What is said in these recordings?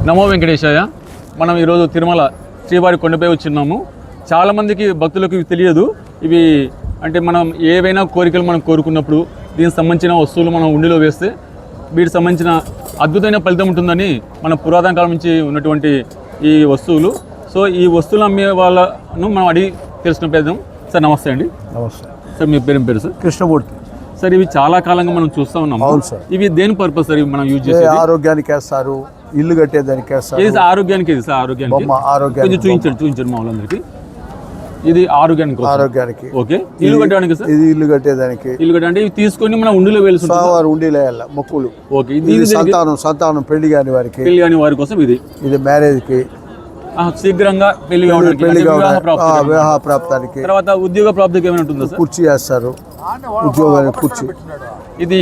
నమో వెంకటేశాయ. మనం ఈరోజు తిరుమల శ్రీవారి కొండపై వచ్చిన్నాము. చాలామందికి భక్తులకు ఇవి తెలియదు. ఇవి అంటే మనం ఏవైనా కోరికలు మనం కోరుకున్నప్పుడు దీనికి సంబంధించిన వస్తువులు మనం ఉండిలో వేస్తే వీటికి సంబంధించిన అద్భుతమైన ఫలితం ఉంటుందని మన పురాతన కాలం నుంచి ఉన్నటువంటి ఈ వస్తువులు. సో ఈ వస్తువులు అమ్మే వాళ్ళను మనం అడిగి తెలుసుకునే ప్రయత్నం. సార్ నమస్తే అండి. నమస్తే సార్. మీ పేరు సార్? కృష్ణమూర్తి సార్. ఇవి చాలా కాలంగా మనం చూస్తూ ఉన్నాం. అవును సార్. ఇవి దేని పర్పస్ సార్? ఇవి మనం యూజ్ చేసే ఆరోగ్యానికి వేస్తారు, ఇల్లు కట్టేదానికి వేస్తారు. ఇది ఆరోగ్యానికి. ఇది సార్ ఆరోగ్యానికి కొంచెం చూపించండి మా వాళ్ళందరికీ. ఇది ఆరోగ్యానికి. ఓకే. ఇల్లు కట్టడానికి సార్? ఇది ఇల్లు కట్టేదానికి. ఇల్లు కట్టడానికి ఇవి తీసుకొని మనం ఉండిలో వేలుసుకుంటాం. ఉండిలో వేయాలి మొక్కులు. ఓకే. ఇది సంతానం పెళ్లి కాని వారి కోసం. ఇది మ్యారేజ్కి, శీఘ్రంగా పెళ్లి వివాహ ప్రాప్తానికి, తర్వాత ఉద్యోగ ప్రాప్తికి ఏమైనా ఉంటుందా సార్? కుర్చీ వేస్తారు, ఉద్యోగానికి కుర్చీ. ఇది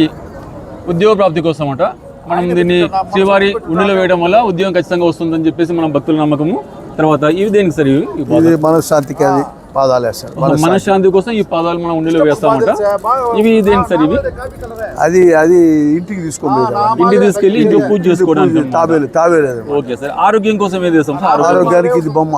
ఉద్యోగ ప్రాప్తి కోసం అంట. మనం దీన్ని శ్రీవారి ఉండిలో వేయడం వల్ల ఉద్యోగం ఖచ్చితంగా వస్తుందని చెప్పేసి మనం భక్తుల నమ్మకము. తర్వాత ఇవి దేనికి సార్? ఇవి మనశ్శాంతికి, అది పాదాలు వేస్తారు. మనశ్శాంతి కోసం ఈ పాదాలు మనం ఉండిలో వేస్తామంట. ఇవి దేనికి సార్? ఇవి అది ఇంటికి తీసుకెళ్ళి ఇంట్లో పూజ చేసుకోవడానికి తాబేలు. Okay sir. ఆరోగ్యం కోసం ఏది చేస్తాం సార్? ఆరోగ్యానికి ఇది బొమ్మ.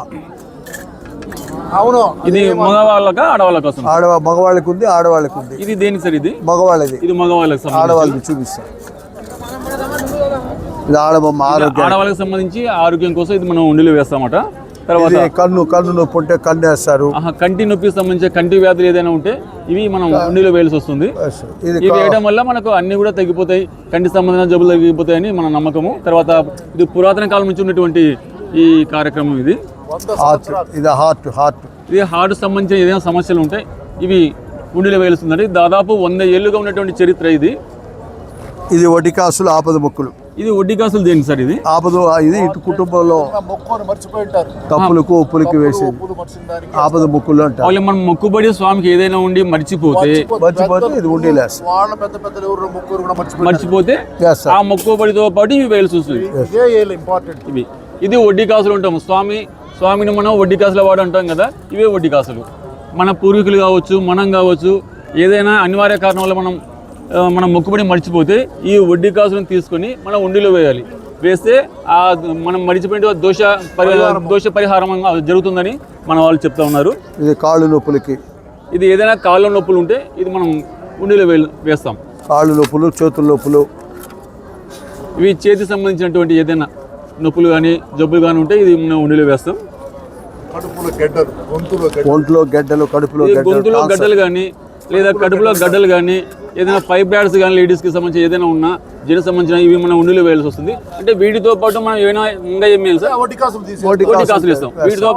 అవును. ఇది మగవాళ్ళకా ఆడవాళ్ళ కోసం? మగవాళ్ళకి ఉంది, ఆడవాళ్ళకి ఉంది. ఇది దేనికి సార్? ఇది మగవాళ్ళది. ఇది మగవాళ్ళకి, ఆడవాళ్ళకి చూపిస్తాం. ఇది ఆడబొమ్మ. ఆడవాళ్ళకి సంబంధించి ఆరోగ్యం కోసం ఇది మనం ఉండిలో వేస్తామట. తర్వాత కన్ను నొప్పి ఉంటే కన్ను వేస్తారు. కంటి నొప్పికి సంబంధించి కంటి వ్యాధులు ఏదైనా ఉంటే ఇవి మనం ఉండిలో వేయాల్సి వస్తుంది. ఇవి వేయడం వల్ల మనకు అన్ని కూడా తగ్గిపోతాయి, కంటి సంబంధించిన జబ్బులు తగ్గిపోతాయని మన నమ్మకము. తర్వాత ఇది పురాతన కాలం నుంచి ఉన్నటువంటి ఈ కార్యక్రమం. ఇది హార్ట్ సంబంధించిన ఏదైనా సమస్యలు ఉంటాయి ఇవి ఉండిలో వేలుస్తుందండి. దాదాపు 100 ఏళ్ళుగా ఉన్నటువంటి చరిత్ర ఇది. ఇది వడ్డికాసులు, ఆపద మొక్కులు. ఇది వడ్డికాసులు దేనికి సార్? ఇది ఆపద. ఇది ఇటు కుటుంబంలో తప్పులకు ఒప్పులకి వేసేది ఆపద మొక్కులు అంటారు. వాళ్ళు మనం మొక్కుబడి స్వామికి ఏదైనా ఉండి మర్చిపోతే ఇది ఉండి మర్చిపోతే ఆ మొక్కుబడితో పాటు ఇవి వేయాల్సి వస్తుంది. ఇది వడ్డికాసులు ఉంటాము. స్వామిని మనం వడ్డికాసుల వాడు అంటాం కదా. ఇవే వడ్డికాసులు. మన పూర్వీకులు కావచ్చు, మనం కావచ్చు, ఏదైనా అనివార్య కారణం వల్ల మనం మొక్కుబడి మర్చిపోతే ఈ వడ్డీ కాసులను తీసుకొని మనం ఉండిలో వేయాలి. వేస్తే ఆ మనం మర్చిపోయిన దోష పరిహారం జరుగుతుందని మన వాళ్ళు చెప్తా ఉన్నారు. ఇది కాళ్ళు నొప్పులకి. ఇది ఏదైనా కాళ్ళ నొప్పులు ఉంటే ఇది మనం ఉండిలో వేస్తాం. కాళ్ళు నొప్పులు, చేతుల నొప్పులు, ఇవి చేతికి సంబంధించినటువంటి ఏదైనా నొప్పులు కానీ జబ్బులు కానీ ఉంటే ఇది మనం ఉండిలో వేస్తాం. ఒంట్లో గడ్డలు, గొంతులో గడ్డలు కానీ లేదా కడుపులో గడ్డలు కానీ ఏదైనా ఫైబ్రాయిడ్స్ కానీ లేడీస్కి సంబంధించి ఏదైనా ఉన్నా జీర్ణ సంబంధించిన ఇవి మనం ఉండిలో వేయాల్సి వస్తుంది. అంటే వీటితో పాటు మనం ఏమైనా ఇంకా ఏం వేయాలి సార్? వడ్డీ కాసులు వేస్తాం. వీటితో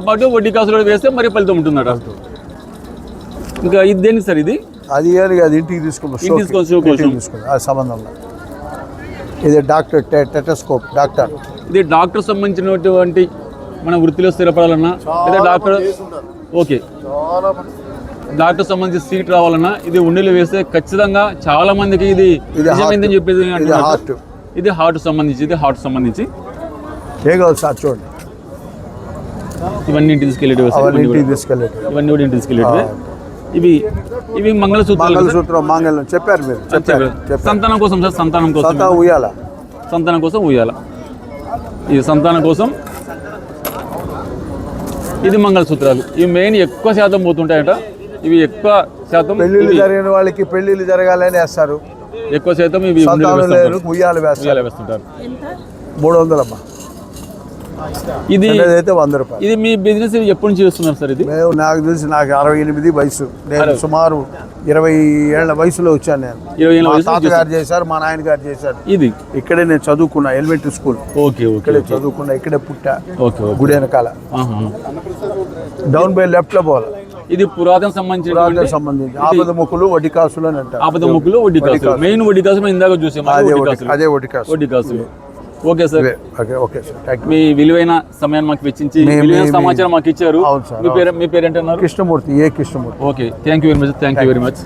పాటు వడ్డీ కాసులు కూడా వేస్తే మరి ఫలితం ఉంటుందట. ఇంకా ఇది దేనికి సార్? ఇది ఇంటికి తీసుకోవాలి సంబంధం. ఇది డాక్టర్ టెటస్కోప్. ఇది డాక్టర్ సంబంధించినటువంటి మన వృత్తిలో స్థిరపడాలన్నా లేదా డాక్టర్ సంబంధించి సీట్ రావాలన్నా ఇది ఉండిలో వేస్తే ఖచ్చితంగా చాలా మందికి ఇది నిజమైందని చెప్పేది. ఇది హార్ట్ సంబంధించి చూడండి. ఇవన్నీ ఇంటికి తీసుకెళ్ళేటివి. ఇవన్నీ కూడా ఇంటికి తీసుకెళ్ళేటివి. ఇవి మంగళసూత్రం మాంగళ్యం చెప్పారు మీరు. సంతానం కోసం సార్. సంతానం కోసం ఉయ్యాల. ఇది సంతానం కోసం. ఇది మంగళసూత్రాలు. ఇవి మెయిన్ ఎక్కువ శాతం పోతుంటాయట. ఇవి ఎక్కువ శాతం పెళ్లిళ్ళు జరిగిన వాళ్ళకి పెళ్లిళ్ళు జరగాలని వేస్తారు. ఎక్కువ శాతం ఇవి ఉయ్యాలు వేస్తుంటారు. 300 అమ్మా. ఇది అయితే 100 రూపాయలు. ఇది మీ బిజినెస్ ఎప్పటి నుంచి చేస్తున్నారు సార్? ఇది నాకు తెలిసి 68 వయసు. నేను సుమారు 20 ఏళ్ల వయసులో వచ్చాను. నేను 20 ఏళ్ల వయసు. తాతగారు చేశారు, మా నాయన గారు చేశారు. ఇది ఇక్కడే నేను చదువుకున్నా, ఎలిమెంటరీ స్కూల్. ఇక్కడే చదువుకున్నా, ఇక్కడే పుట్టా. గుడి వెనకాల డౌన్ బై లెఫ్ట్ లో పోవాలి. ఇది పురాతన సంబంధించి ఆపద మొక్కులు, వడ్డీ కాసులు అని అంటారు. ఆపద మొక్కులు, వడ్డీ కాసులు. మెయిన్ వడ్డీ కాసులు ఇందాక చూసాం. అదే వడ్డీ కాసులు. Okay sir. మీ విలువైన సమయాన్ని మాకు వెచ్చించి విలువైన సమాచారం మాకు ఇచ్చారు. మీ పేరు ఏంటన్నారు? Krishnamurthy. Okay. Thank you very much.